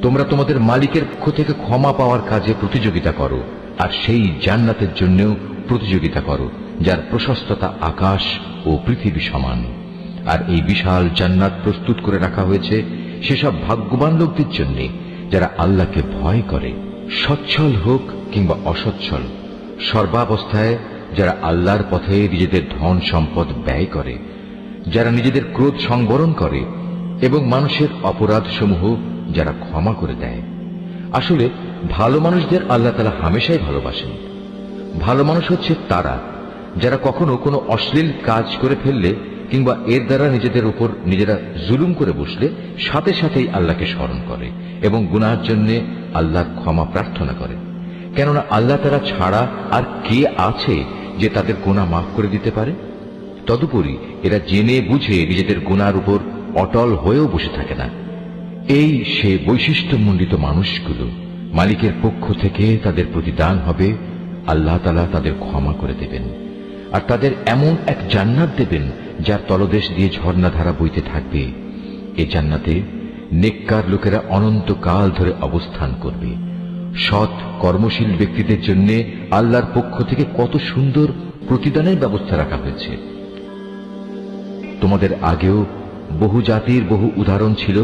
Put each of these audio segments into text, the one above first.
তোমরা তোমাদের মালিকের পক্ষ থেকে ক্ষমা পাওয়ার কাজে প্রতিযোগিতা করো, আর সেই জান্নাতের জন্যও প্রতিযোগিতা করো যার প্রশস্ততা আকাশ ও পৃথিবী সমান। আর এই বিশাল জান্নাত প্রস্তুত করে রাখা হয়েছে সেসব ভাগ্যবান লোকদের জন্য যারা আল্লাহকে ভয় করে, সচ্ছল হোক কিংবা অসচ্ছল, সর্বাবস্থায় যারা আল্লাহর পথে নিজেদের ধন সম্পদ ব্যয় করে, যারা নিজেদের ক্রোধ সংবরণ করে এবং মানুষের অপরাধ সমূহ যারা ক্ষমা করে দেয়। আসলে ভালো মানুষদের আল্লাহ তাআলা হামেশাই ভালোবাসেন। ভালো মানুষ হচ্ছে তারা যারা কখনো কোনো অশ্লীল কাজ করে ফেললে কিংবা এর দ্বারা নিজেদের উপর নিজেরা জুলুম করে বসলে সাথে সাথেই আল্লাহকে স্মরণ করে এবং গুনাহের জন্য আল্লাহর ক্ষমা প্রার্থনা করে। কেননা আল্লাহ তাআলা ছাড়া আর কে আছে যে তাদের গুনাহ মাফ করে দিতে পারে? তদুপরি এরা জেনে বুঝে নিজেদের গুনার উপর অটল হয়েও বসে থাকে না। এই সে বৈশিষ্ট্যমণ্ডিত মানুষগুলো, মালিকের পক্ষ থেকে তাদের প্রতিদান হবে আল্লাহ তাআলা তাদের ক্ষমা করে দেবেন, আর তাদের এমন এক জান্নাত দেবেন যার তলদেশ দিয়ে ঝর্ণাধারা বইতে থাকবে। এই জান্নাতে নেককার লোকেরা অনন্তকাল ধরে অবস্থান করবে। সৎ কর্মশীল ব্যক্তিদের জন্য আল্লাহর পক্ষ থেকে কত সুন্দর প্রতিদানের ব্যবস্থা রাখা হয়েছে। তোমাদের আগেও বহু জাতির বহু উদাহরণ ছিল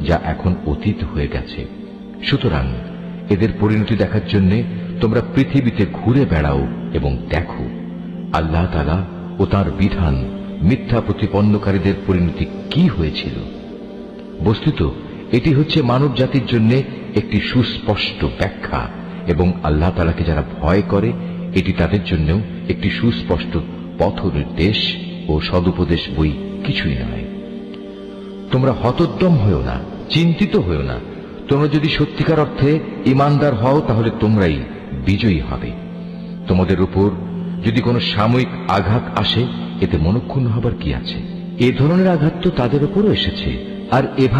যা এখন অতীত হয়ে গেছে। সুতরাং এদের পরিণতি দেখার জন্য তোমরা পৃথিবীতে ঘুরে বেড়াও এবং দেখো আল্লাহ তাআলা ও তাঁর বিধান মিথ্যা প্রতিপন্নকারীদের পরিণতি কি হয়েছিল। বস্তুত এটি হচ্ছে মানব জাতির জন্য একটি সুস্পষ্ট ব্যাখ্যা, এবং আল্লাহ তাআলাকে যারা ভয় করে এটি তাদের জন্য একটি সুস্পষ্ট পথ নির্দেশ ও সদুপদেশ বই কিছুই নয়। তোমরা হতোদ্যম হও না, চিন্তিত হও না। তোমরা যদি সত্যিকার অর্থে ঈমানদার হও তাহলে তোমরাই বিজয়ী হবে। তোমাদের উপর যদি কোনো সাময়িক আঘাত আসে এতে মনক্ষুণ্ণ হবার কি আছে? এ ধরনের আঘাত তো তাদের উপরও এসেছে, আর এভাবে